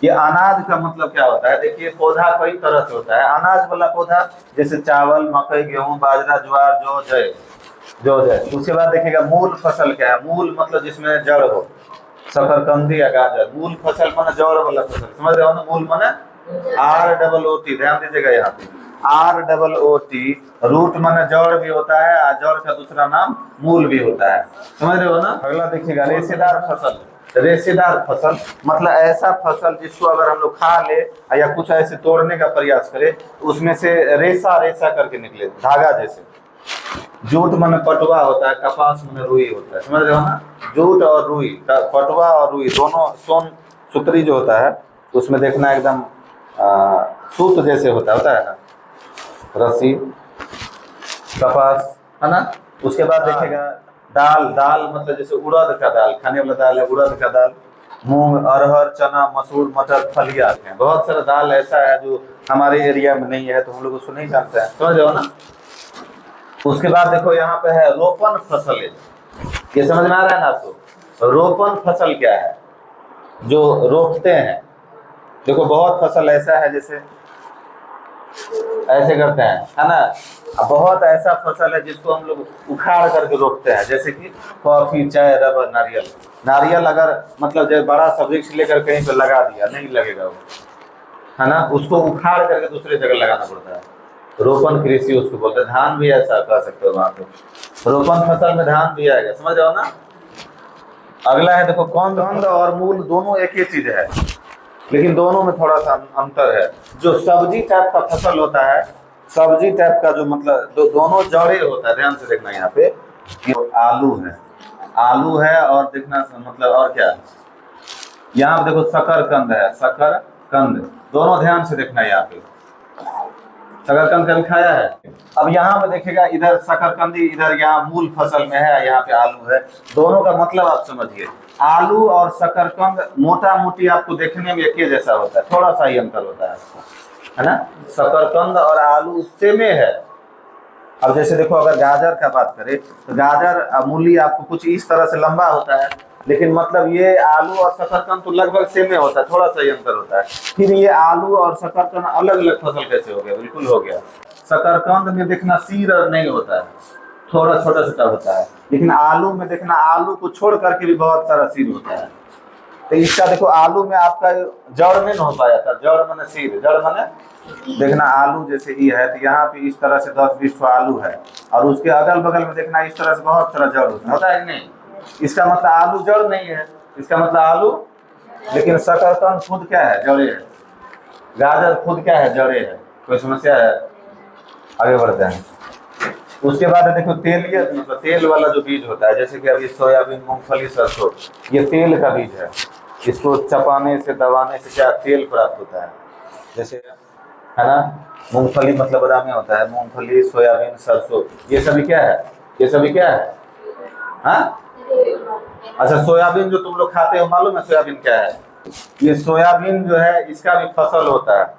ये अनाज का मतलब क्या होता है? देखिए पौधा कई तरह से होता है। अनाज वाला पौधा जैसे चावल, मकई, गेहूं, बाजरा, ज्वार, जौ जय। उसके बाद देखिएगा मूल फसल क्या है? मूल मतलब जिसमें जड़ हो, शकरकंदी या गाजर। मूल फसल माने जड़ वाला फसल, समझ रहे हो ना? मूल माने ROOT, ध्यान दीजिएगा यहाँ पे, ROOT। रूट माने जड़ भी होता है और जड़ का दूसरा नाम मूल भी होता है, समझ रहे हो ना? अगला देखिएगा रेशेदार फसल। रेशेदार फसल मतलब ऐसा फसल जिसको अगर हम लोग खा ले या कुछ ऐसे तोड़ने का प्रयास करें उसमें से रेशा रेशा करके निकले, धागा जैसे। जूट माने पटुआ होता है, कपास माने रुई होता है, समझ रहे हो ना? जूट और रुई, पटुआ और रुई दोनों सोन सुतरी जो होता है उसमें देखना एकदम सूत जैसे होता है ना, रस्सी, कपास, है ना? उसके बाद देखेगा दाल। दाल मतलब जैसे उड़द का दाल, खाने वाला दाल है उड़द का दाल। मूंग, अरहर, चना, मसूर, मटर, फलिया है। बहुत सारा दाल ऐसा है जो हमारे एरिया में नहीं है तो हम लोग उसको नहीं जानते हैं, समझ रहे हो ना? उसके बाद देखो यहाँ पे है रोपण फसल। ये समझ में आ रहा है ना आपको? रोपण फसल क्या है? जो रोपते हैं। देखो बहुत फसल ऐसा है जैसे ऐसे करते हैं, है ना? अब बहुत ऐसा फसल है जिसको हम लोग उखाड़ करके रोपते हैं, जैसे कि कॉफी, चाय, रबर, नारियल। नारियल अगर मतलब जो बड़ा सा वृक्ष लेकर कहीं पे लगा दिया, नहीं लगेगा वो, है ना? उसको उखाड़ करके दूसरे जगह लगाना पड़ता है। रोपण कृषि उसको बोलते हैं। धान भी ऐसा कह सकते हो वहां पे, रोपण फसल में धान भी आएगा, समझ रहे हो ना? अगला है देखो कंद और मूल दोनों एक ही चीज है, लेकिन दोनों में थोड़ा सा अंतर है। जो सब्जी टाइप का फसल होता है, सब्जी टाइप का जो मतलब दोनों जड़े होता है, ध्यान से देखना यहाँ पे, ये आलू है। आलू है और देखना मतलब और क्या है? यहाँ पे देखो शकरकंद है, शकरकंद, दोनों ध्यान से देखना यहाँ पे। शकरकंद कभी खाया है? अब यहाँ पे देखिएगा, इधर शकरकंदी, इधर यहाँ मूल फसल में है, यहाँ पे आलू है। दोनों का मतलब आप समझिए। आलू और शकरकंद मोटा मोटी आपको देखने में एक ही जैसा होता है, थोड़ा सा ही अंतर होता है ना? शकरकंद और आलू सेम है। अब जैसे देखो अगर गाजर का बात करें तो गाजर मूली आपको कुछ इस तरह से लंबा होता है, लेकिन मतलब ये आलू और शकरकंद तो लगभग सेम होता है, थोड़ा सा ही अंतर होता है। फिर ये आलू और शकरकंद अलग अलग फसल कैसे हो गया? बिल्कुल हो गया। शकरकंद में देखना सिर नहीं होता है, थोड़ा छोटा छोटा होता है, लेकिन आलू में देखना आलू को छोड़ करके भी बहुत सारा सिर होता है। तो इसका देखो आलू में आपका जड़ नहीं हो पाया था, जड़ माने सिर, जड़ माने देखना आलू जैसे ये है तो यहाँ पे इस तरह से 10-20 आलू है, और उसके अगल बगल में देखना इस तरह से बहुत सारा जड़ होता है कि नहीं? इसका मतलब आलू जड़ नहीं है, इसका मतलब आलू, लेकिन शकरकंद खुद क्या है? जड़े है। गाजर खुद क्या है? जड़े है। कोई समस्या है? आगे बढ़ते हैं। उसके बाद देखो तेलीय मतलब तेल वाला जो बीज होता है, जैसे कि अभी सोयाबीन, मूंगफली, सरसों, ये तेल का बीज है। इसको चपाने से, दबाने से क्या तेल प्राप्त होता है, जैसे, है ना? मूंगफली मतलब बादामी होता है, मूंगफली, सोयाबीन, सरसों, ये सभी क्या है? ये सभी क्या है? हाँ? अच्छा, सोयाबीन जो तुम लोग खाते हो मालूम है सोयाबीन क्या है? ये सोयाबीन जो है इसका भी फसल होता है।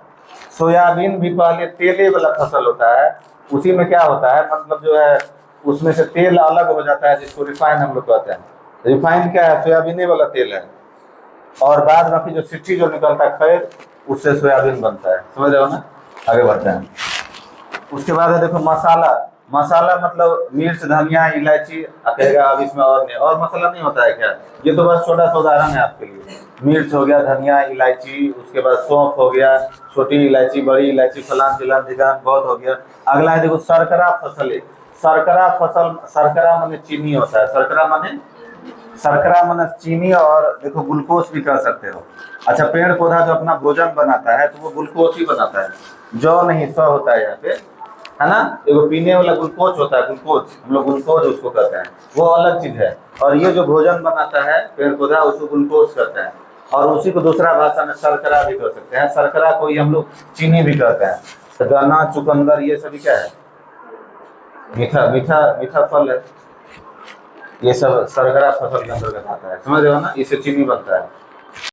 सोयाबीन भी पहले तेले वाला फसल होता है। उसी में क्या होता है मतलब जो है उसमें से तेल अलग हो जाता है, जिसको रिफाइन हम लोग कहते हैं। रिफाइन क्या है? सोयाबीन वाला तेल है। और बाद बाकी जो सिट्टी जो निकलता है खैर, उससे सोयाबीन बनता है, समझ रहे हो ना? आगे बढ़ते हैं। उसके बाद है देखो मसाला। मसाला मतलब मिर्च, धनिया, इलायची। कहेगा अब इसमें और नहीं, और मसाला नहीं होता है क्या? ये तो बस छोटा सा उदाहरण है आपके लिए। मिर्च हो गया, धनिया, इलायची, उसके बाद सौंफ हो गया, छोटी इलायची, बड़ी इलायची, फलान फिलान ढिकान, बहुत हो गया। अगला है देखो शर्करा फसल। शर्करा फसल, शर्करा माने चीनी होता है, शर्करा माने चीनी, और देखो ग्लूकोज भी कह सकते हो। अच्छा, पेड़ पौधा जो अपना भोजन बनाता है तो वो ग्लूकोज ही बनाता है, जौ नहीं, स होता है यहाँ पे, है ना? एगो पीने वाला ग्लूकोज होता है, ग्लूकोज, हम लोग ग्लूकोज उसको कहते हैं, वो अलग चीज है। और ये जो भोजन बनाता है पेड़ पौधा उसको ग्लूकोज कहते हैं, और उसी को दूसरा भाषा में शर्करा भी कह सकते हैं। शर्करा को ही हम लोग चीनी भी कहते हैं। तो गन्ना, चुकंदर, ये सभी क्या है? मीठा मीठा मीठा फल है। ये सब शर्करा फसल के अंतर्गत आता है, समझ रहे हो ना? इससे चीनी बनता है।